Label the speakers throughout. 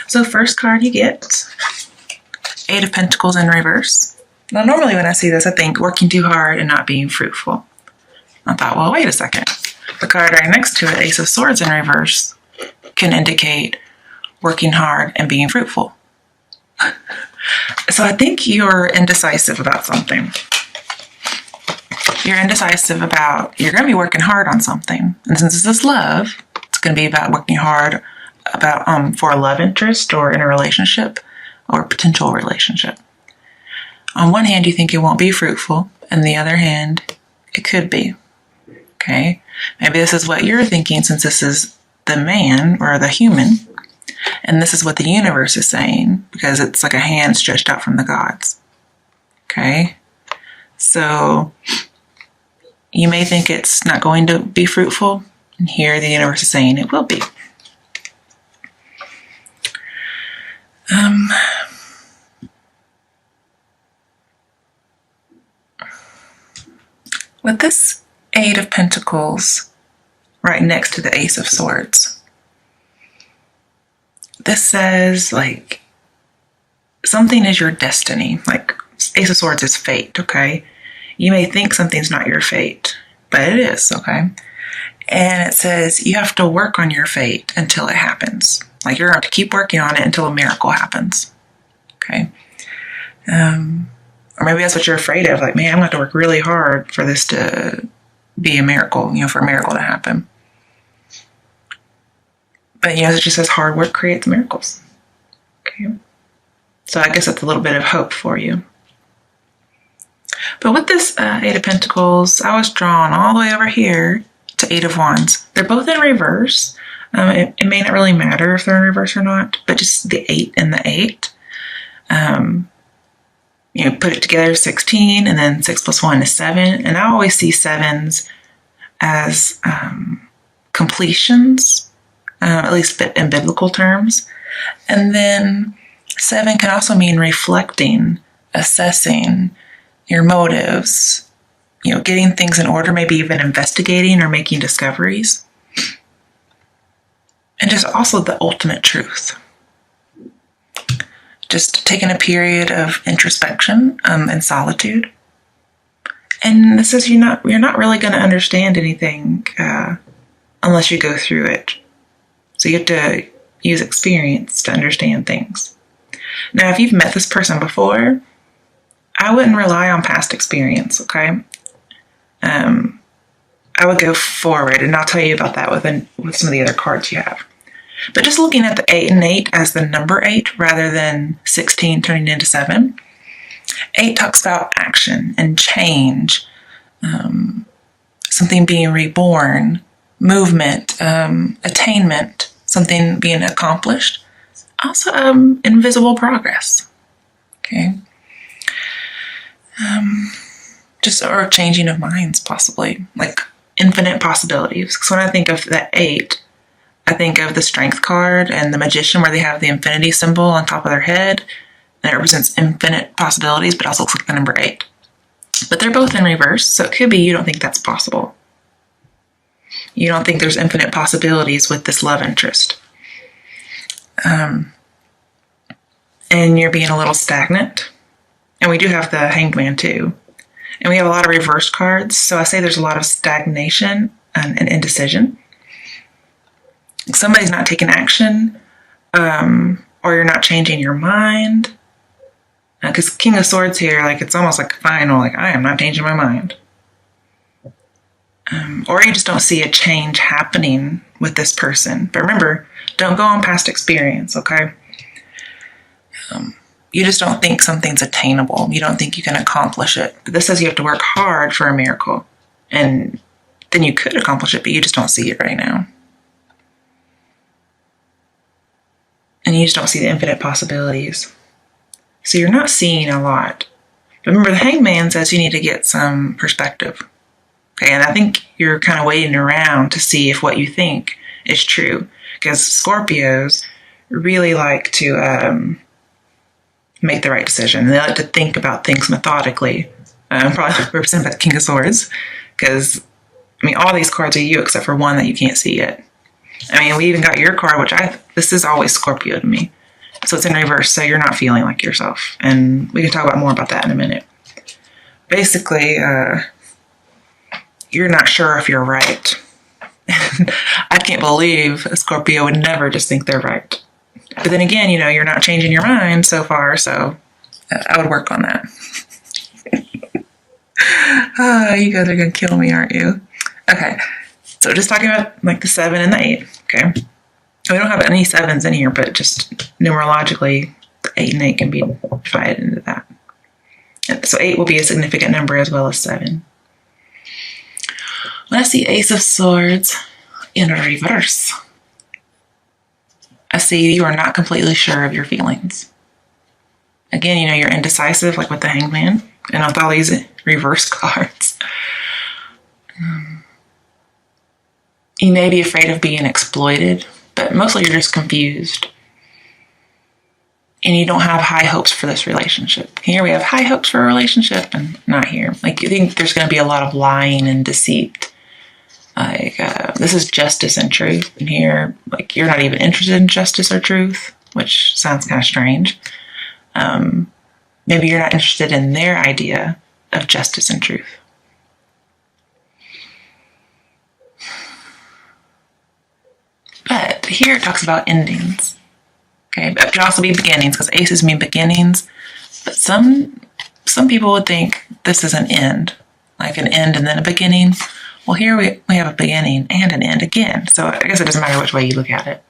Speaker 1: So first card you get, Eight of Pentacles in reverse. Now normally when I see this, I think working too hard and not being fruitful. I thought, well, wait a second. The card right next to it, Ace of Swords in reverse, can indicate working hard and being fruitful. So I think you're indecisive about something. You're indecisive about, you're going to be working hard on something. And since this is love, it's going to be about working hard about for a love interest or in a relationship or a potential relationship. On one hand, you think it won't be fruitful. And the other hand, it could be. Okay? Maybe this is what you're thinking since this is the man or the human. And this is what the universe is saying because it's like a hand stretched out from the gods. Okay? So you may think it's not going to be fruitful. And here the universe is saying it will be. With this Eight of Pentacles right next to the Ace of Swords, this says like something is your destiny. Like Ace of Swords is fate, okay? You may think something's not your fate, but it is, okay? And it says you have to work on your fate until it happens. Like you're going to keep working on it until a miracle happens, okay? Or maybe that's what you're afraid of. Like, man, I'm going to have to work really hard for this to be a miracle, for a miracle to happen. But, it just says hard work creates miracles. Okay. So I guess that's a little bit of hope for you. But with this Eight of Pentacles, I was drawn all the way over here to Eight of Wands. They're both in reverse. It may not really matter if they're in reverse or not, but just the 8 and the 8. Put it together, 16, and then 6 plus 1 is 7. And I always see 7s as completions, at least in biblical terms. And then 7 can also mean reflecting, assessing your motives, getting things in order, maybe even investigating or making discoveries. And just also the ultimate truth. Just taking a period of introspection and solitude. And this is you're not really going to understand anything unless you go through it. So you have to use experience to understand things. Now, if you've met this person before, I wouldn't rely on past experience, okay? I would go forward, and I'll tell you about that with some of the other cards you have. But just looking at the 8 and 8 as the number 8 rather than 16 turning into 7, 8 talks about action and change, something being reborn, movement, attainment, something being accomplished. Also, invisible progress. Okay. Or changing of minds, possibly, like infinite possibilities. Because when I think of the 8, I think of the Strength card and the Magician, where they have the infinity symbol on top of their head, and it represents infinite possibilities, but also looks like the number 8. But they're both in reverse, so it could be you don't think that's possible. You don't think there's infinite possibilities with this love interest. And you're being a little stagnant. And we do have the Hanged Man too. And we have a lot of reverse cards, so I say there's a lot of stagnation and indecision. Somebody's not taking action, or you're not changing your mind. Because King of Swords here, like it's almost like final, like I am not changing my mind. Or you just don't see a change happening with this person. But remember, don't go on past experience, okay? You just don't think something's attainable. You don't think you can accomplish it. But this says you have to work hard for a miracle. And then you could accomplish it, but you just don't see it right now. And you just don't see the infinite possibilities. So you're not seeing a lot. But remember, the Hanged Man says you need to get some perspective. Okay, and I think you're kind of waiting around to see if what you think is true. Because Scorpios really like to make the right decision. They like to think about things methodically. Probably represented by the King of Swords. Because, all these cards are you except for one that you can't see yet. We even got your card, which this is always Scorpio to me. So it's in reverse, so you're not feeling like yourself. And we can talk about more about that in a minute. Basically, you're not sure if you're right. I can't believe a Scorpio would never just think they're right. But then again, you're not changing your mind so far, so I would work on that. You guys are going to kill me, aren't you? Okay, so just talking about like the 7 and the 8, okay? We don't have any 7s in here, but just numerologically, 8 and 8 can be divided into that. So 8 will be a significant number as well as 7. When I see Ace of Swords in reverse, I see you are not completely sure of your feelings. Again, you're indecisive, like with the Hangman, and with all these reverse cards. You may be afraid of being exploited, but mostly you're just confused. And you don't have high hopes for this relationship. Here we have high hopes for a relationship, and not here. Like, you think there's going to be a lot of lying and deceit. Like, this is justice and truth. And here, like, you're not even interested in justice or truth, which sounds kind of strange. Maybe you're not interested in their idea of justice and truth. But here it talks about endings. Okay, but it could also be beginnings, because aces mean beginnings. But some people would think this is an end, like an end and then a beginning. Well, here we have a beginning and an end again. So I guess it doesn't matter which way you look at it.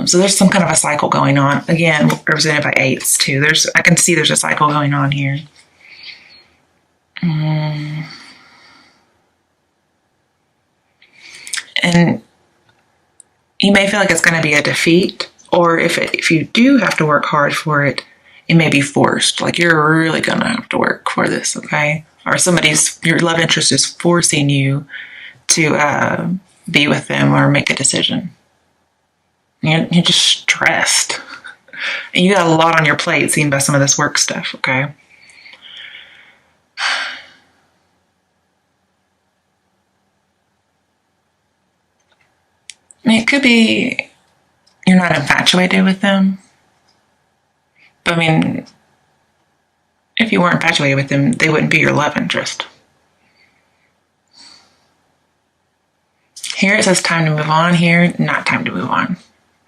Speaker 1: So there's some kind of a cycle going on. Again, represented by 8s too. I can see there's a cycle going on here. And you may feel like it's going to be a defeat, or if you do have to work hard for it, it may be forced. Like, you're really going to have to work for this, okay? Or your love interest is forcing you to be with them or make a decision. You're just stressed. And you got a lot on your plate seen by some of this work stuff, okay? I mean, it could be you're not infatuated with them. But I mean, if you weren't infatuated with them, they wouldn't be your love interest. Here it says time to move on. Here, not time to move on.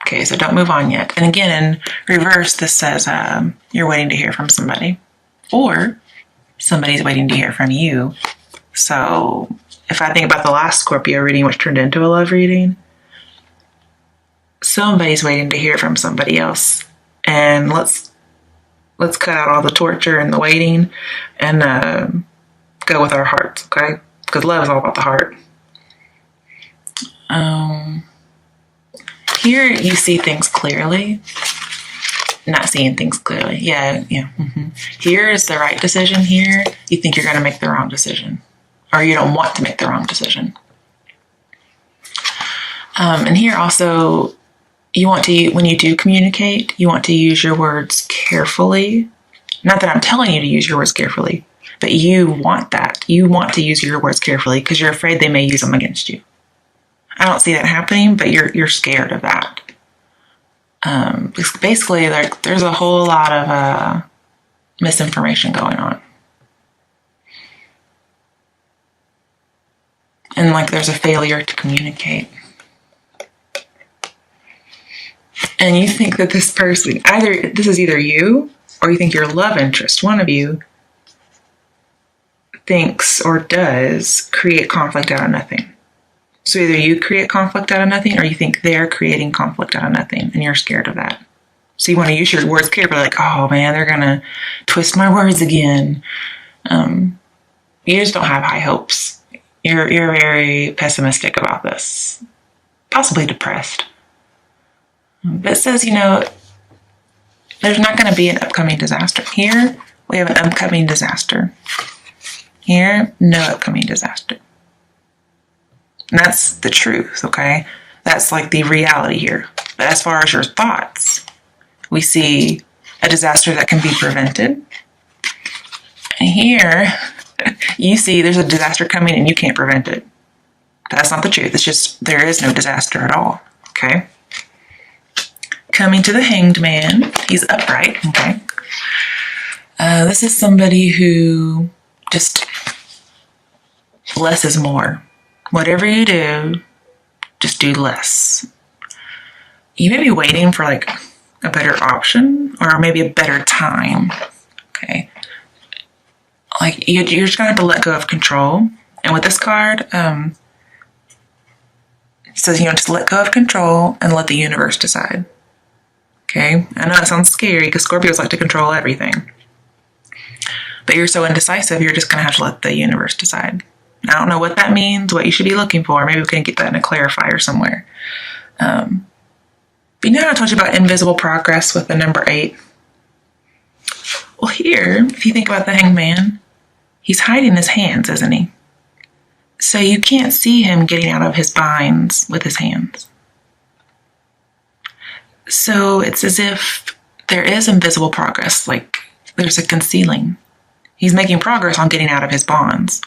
Speaker 1: Okay, so don't move on yet. And again, in reverse, this says you're waiting to hear from somebody. Or somebody's waiting to hear from you. So if I think about the last Scorpio reading, which turned into a love reading, somebody's waiting to hear from somebody else. And let's cut out all the torture and the waiting and go with our hearts, okay? Because love is all about the heart. Here you see things clearly. Not seeing things clearly. Yeah. Mm-hmm. Here is the right decision. Here you think you're going to make the wrong decision. Or you don't want to make the wrong decision. And here also, when you do communicate, you want to use your words carefully. Not that I'm telling you to use your words carefully, but you want that. You want to use your words carefully because you're afraid they may use them against you. I don't see that happening, but you're scared of that. Basically, there's a whole lot of misinformation going on. And there's a failure to communicate. And you think that this person, this is either you, or you think your love interest, one of you, thinks or does create conflict out of nothing. So either you create conflict out of nothing, or you think they're creating conflict out of nothing, and you're scared of that. So you want to use your words carefully, like, oh man, they're going to twist my words again. You just don't have high hopes. You're very pessimistic about this, possibly depressed. But it says, there's not going to be an upcoming disaster. Here, we have an upcoming disaster. Here, no upcoming disaster. And that's the truth, okay? That's the reality here. But as far as your thoughts, we see a disaster that can be prevented. And here, you see there's a disaster coming and you can't prevent it. That's not the truth. It's just there is no disaster at all, okay? Coming to the Hanged Man. He's upright. Okay. This is somebody who just less is more. Whatever you do, just do less. You may be waiting for like a better option or maybe a better time. Okay. Like you're just gonna have to let go of control. And with this card, it says, just let go of control and let the universe decide. Okay. I know that sounds scary because Scorpios like to control everything. But you're so indecisive, you're just gonna have to let the universe decide. I don't know what that means, what you should be looking for. Maybe we can get that in a clarifier somewhere. But you know how I told you about invisible progress with the number 8? Well, here, if you think about the Hanged Man, he's hiding his hands, isn't he? So you can't see him getting out of his binds with his hands. So it's as if there is invisible progress, like there's a concealing. He's making progress on getting out of his bonds.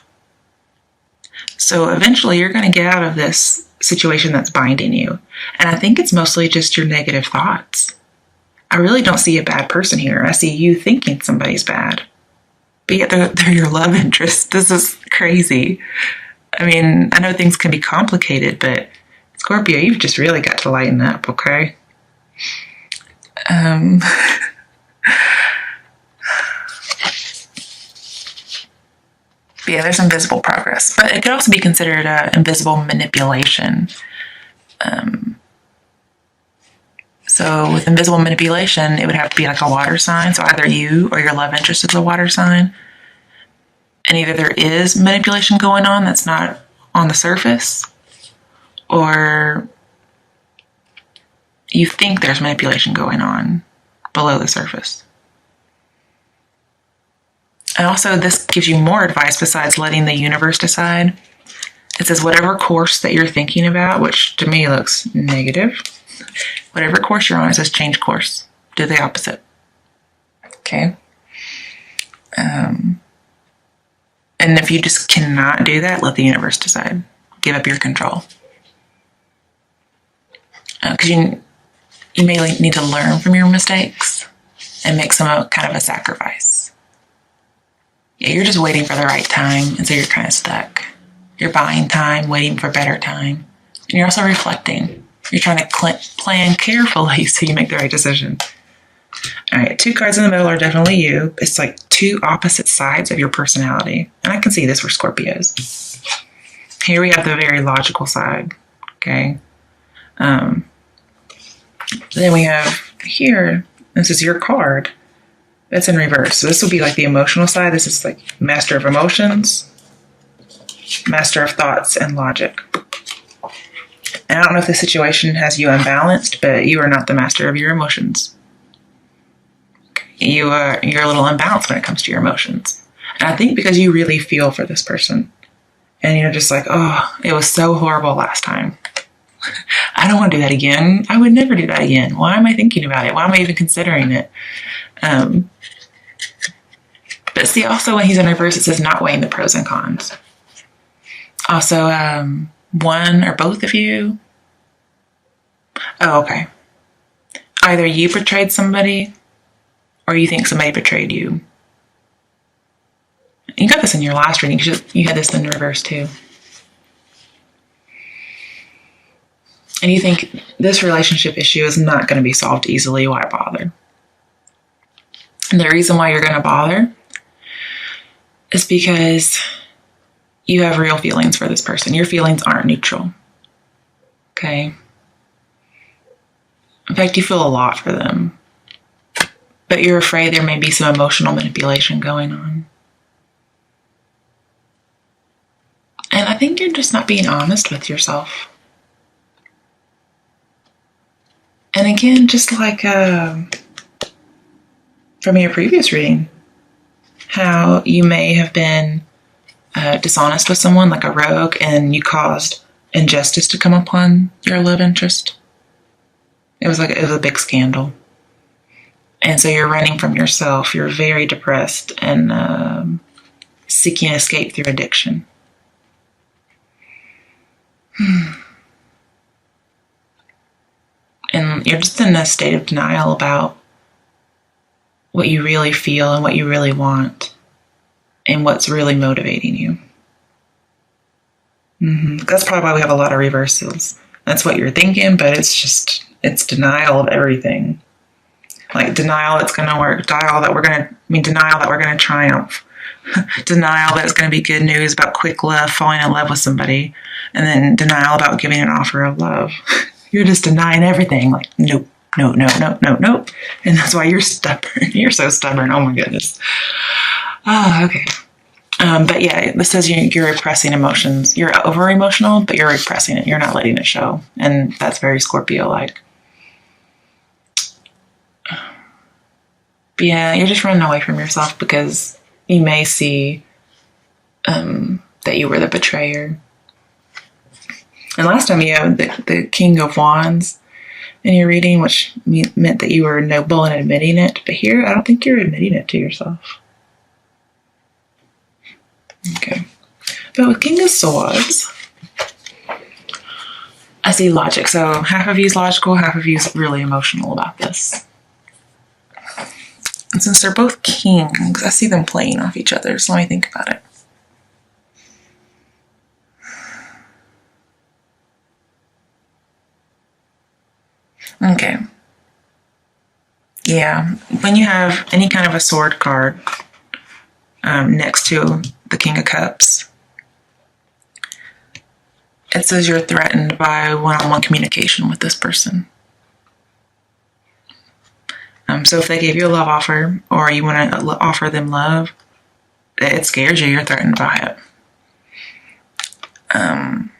Speaker 1: So eventually you're going to get out of this situation that's binding you. And I think it's mostly just your negative thoughts. I really don't see a bad person here. I see you thinking somebody's bad. But yet they're your love interest. This is crazy. I mean, I know things can be complicated, but Scorpio, you've just really got to lighten up, okay? But yeah, there's invisible progress. But it could also be considered invisible manipulation. So with invisible manipulation, it would have to be like a water sign. So either you or your love interest is a water sign. And either there is manipulation going on that's not on the surface, or you think there's manipulation going on below the surface. And also, this gives you more advice besides letting the universe decide. It says whatever course that you're thinking about, which to me looks negative, whatever course you're on, it says change course. Do the opposite. Okay? And if you just cannot do that, let the universe decide. Give up your control. Because you may need to learn from your mistakes and make some kind of a sacrifice. Yeah, you're just waiting for the right time, and so you're kind of stuck. You're buying time, waiting for better time. And you're also reflecting. You're trying to plan carefully so you make the right decision. All right, 2 cards in the middle are definitely you. It's like 2 opposite sides of your personality. And I can see this for Scorpios. Here we have the very logical side, okay? Then we have here, this is your card. That's in reverse. So this will be like the emotional side. This is like master of emotions, master of thoughts, and logic. And I don't know if the situation has you unbalanced, but you are not the master of your emotions. You're a little unbalanced when it comes to your emotions. And I think because you really feel for this person. And you're just like, oh, it was so horrible last time. I don't want to do that again. I would never do that again. Why am I thinking about it? Why am I even considering it? But see, also when he's in reverse, it says not weighing the pros and cons. Also, one or both of you. Oh, okay. Either you betrayed somebody or you think somebody betrayed you. You got this in your last reading. You had this in reverse too. And you think this relationship issue is not going to be solved easily. Why bother? And the reason why you're going to bother is because you have real feelings for this person. Your feelings aren't neutral. Okay? In fact, you feel a lot for them. But you're afraid there may be some emotional manipulation going on. And I think you're just not being honest with yourself. And again, just like from your previous reading, how you may have been dishonest with someone, like a rogue, and you caused injustice to come upon your love interest. It was a big scandal. And so you're running from yourself. You're very depressed and seeking escape through addiction. And You're just in a state of denial about what you really feel and what you really want and what's really motivating you. That's probably why we have a lot of reversals. That's what you're thinking, but it's denial of everything. Like denial it's going to work, denial that we're going to triumph, denial that it's going to be good news about quick love, falling in love with somebody, and then denial about giving an offer of love. You're just denying everything. Like, nope, no, nope. And that's why you're stubborn. You're so stubborn. Oh my goodness. Oh, okay. But yeah, this says you're repressing emotions. You're over emotional, but you're repressing it. You're not letting it show. And that's very Scorpio-like. But yeah, you're just running away from yourself because you may see that you were the betrayer. And last time you had the King of Wands in your reading, which meant that you were noble in admitting it. But here, I don't think you're admitting it to yourself. Okay. But with King of Swords, I see logic. So half of you is logical, half of you is really emotional about this. And since they're both kings, I see them playing off each other. So let me think about it. Okay. Yeah. When you have any kind of a sword card next to the King of Cups, it says you're threatened by one-on-one communication with this person. So if they gave you a love offer or you want to offer them love, it scares you. You're threatened by it. And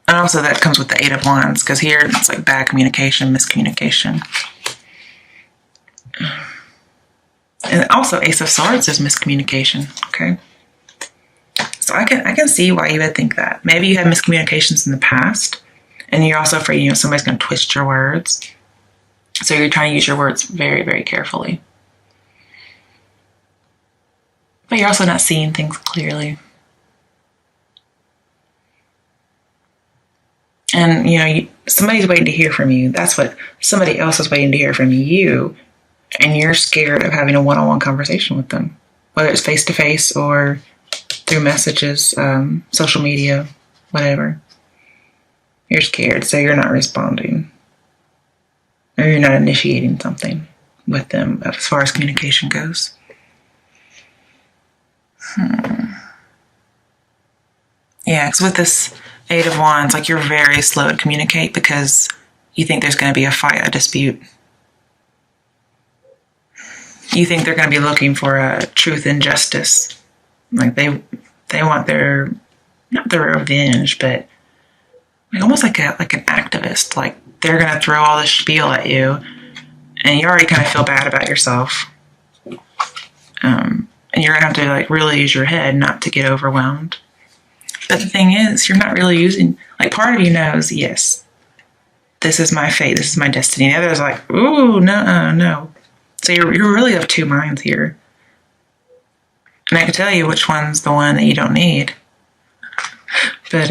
Speaker 1: also that comes with the Eight of Wands, because here it's like bad communication, miscommunication. And also Ace of Swords is miscommunication, okay? So I can see why you would think that. Maybe you had miscommunications in the past, and you're also afraid, somebody's going to twist your words. So you're trying to use your words very, very carefully. But you're also not seeing things clearly. And, somebody's waiting to hear from you. That's what somebody else is waiting to hear from you. And you're scared of having a one-on-one conversation with them, whether it's face-to-face or through messages, social media, whatever. You're scared, so you're not responding. Or you're not initiating something with them as far as communication goes. Yeah, because with this Eight of Wands, like you're very slow to communicate because you think there's going to be a fight, a dispute. You think they're going to be looking for a truth and justice. Like they want not their revenge, but like almost like an activist. Like they're going to throw all this spiel at you, and you already kind of feel bad about yourself. And you're going to have to like really use your head not to get overwhelmed. But the thing is, you're not really using, like part of you knows, yes, this is my fate, this is my destiny. The other is like, ooh, no. So you're really of two minds here. And I can tell you which one's the one that you don't need. But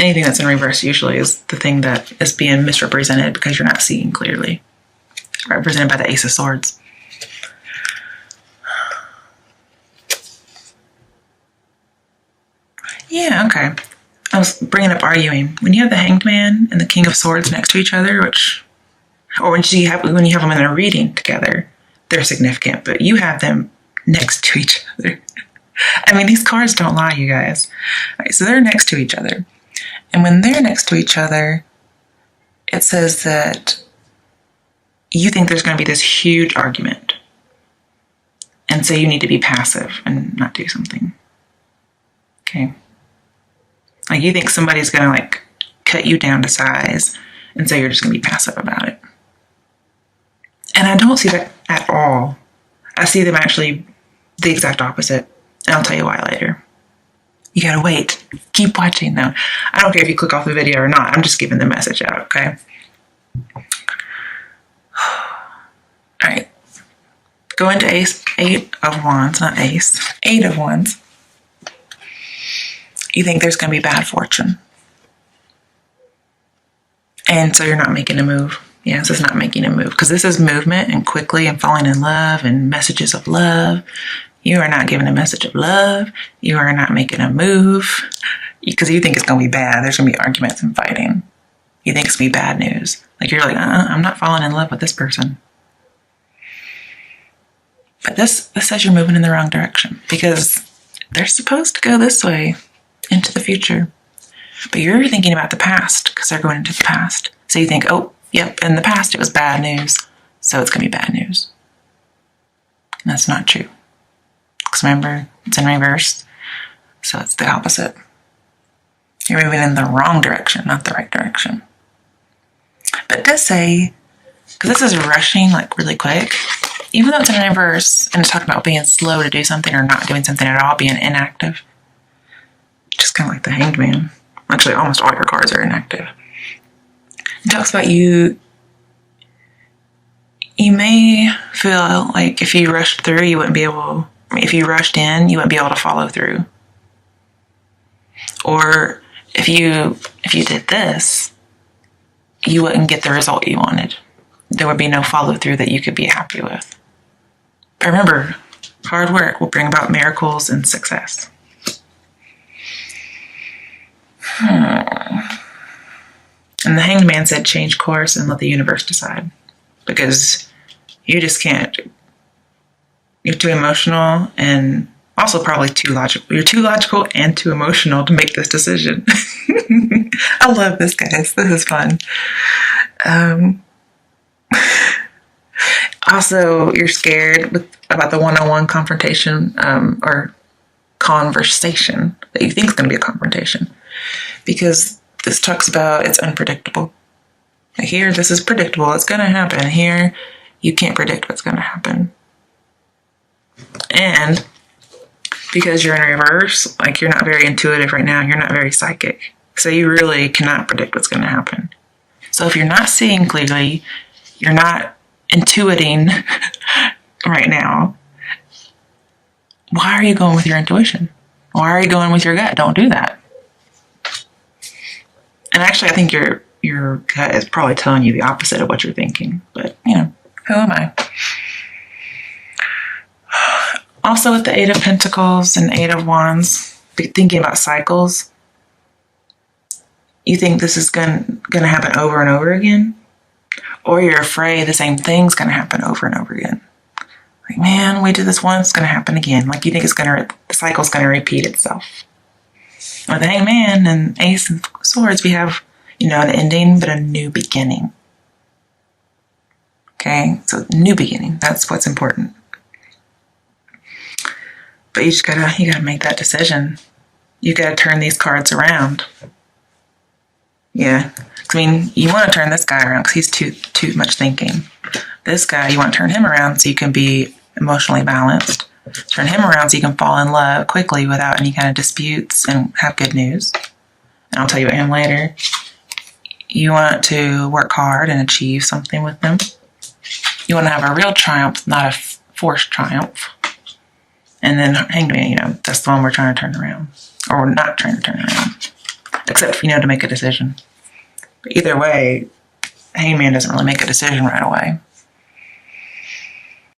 Speaker 1: anything that's in reverse usually is the thing that is being misrepresented because you're not seeing clearly. Represented by the Ace of Swords. Yeah, okay. I was bringing up arguing. When you have the Hanged Man and the King of Swords next to each other, when you have them in a reading together, they're significant, but you have them next to each other. I mean, these cards don't lie, you guys. All right, so they're next to each other. And when they're next to each other, it says that you think there's going to be this huge argument. And so you need to be passive and not do something. Okay. Like you think somebody's going to like cut you down to size, and so you're just going to be passive about it. And I don't see that at all. I see them actually the exact opposite. And I'll tell you why later. You gotta wait. Keep watching though. I don't care if you click off the video or not. I'm just giving the message out, okay? Alright. Go into Eight of Wands, not Ace. Eight of Wands. You think there's going to be bad fortune. And so you're not making a move. Yeah, this is not making a move because this is movement and quickly and falling in love and messages of love. You are not giving a message of love. You are not making a move because you think it's going to be bad. There's going to be arguments and fighting. You think it's going to be bad news. Like you're like, I'm not falling in love with this person. But this says you're moving in the wrong direction because they're supposed to go this way into the future. But you're thinking about the past because they're going into the past. So you think, oh, yep, in the past it was bad news, so it's going to be bad news. And that's not true. Because remember, it's in reverse, so it's the opposite. You're moving in the wrong direction, not the right direction. But it does say, because this is rushing like really quick, even though it's in reverse and it's talking about being slow to do something or not doing something at all, being inactive, just kind of like the Hanged Man. Actually, almost all your cards are inactive. It talks about you may feel like if you rushed through, you wouldn't be able, if you rushed in, you wouldn't be able to follow through. Or if you did this, you wouldn't get the result you wanted. There would be no follow through that you could be happy with. But remember, hard work will bring about miracles and success. And the Hanged Man said, change course and let the universe decide. Because you just can't. You're too emotional and also probably too logical. You're too logical and too emotional to make this decision. I love this, guys. This is fun. Also, you're scared about the one-on-one confrontation or conversation that you think is going to be a confrontation. Because this talks about it's unpredictable. Here, this is predictable. It's going to happen. Here, you can't predict what's going to happen. And because you're in reverse, like you're not very intuitive right now, you're not very psychic. So you really cannot predict what's going to happen. So if you're not seeing clearly, you're not intuiting right now, why are you going with your intuition? Why are you going with your gut? Don't do that. And actually, I think your gut is probably telling you the opposite of what you're thinking. But, who am I? Also, with the Eight of Pentacles and Eight of Wands, thinking about cycles, you think this is going to happen over and over again? Or you're afraid the same thing's going to happen over and over again. Like, man, we did this once, it's going to happen again. Like, you think the cycle's going to repeat itself. With the Hanged Man and Ace of Swords, we have, an ending, but a new beginning. Okay, so new beginning, that's what's important. But you gotta make that decision. You gotta turn these cards around. Yeah, you want to turn this guy around because he's too much thinking. This guy, you want to turn him around so you can be emotionally balanced. Turn him around so you can fall in love quickly without any kind of disputes and have good news. And I'll tell you about him later. You want to work hard and achieve something with them. You want to have a real triumph, not a forced triumph. And then Hanged Man, that's the one we're trying to turn around. Or we're not trying to turn around. Except, to make a decision. But either way, Hanged Man doesn't really make a decision right away.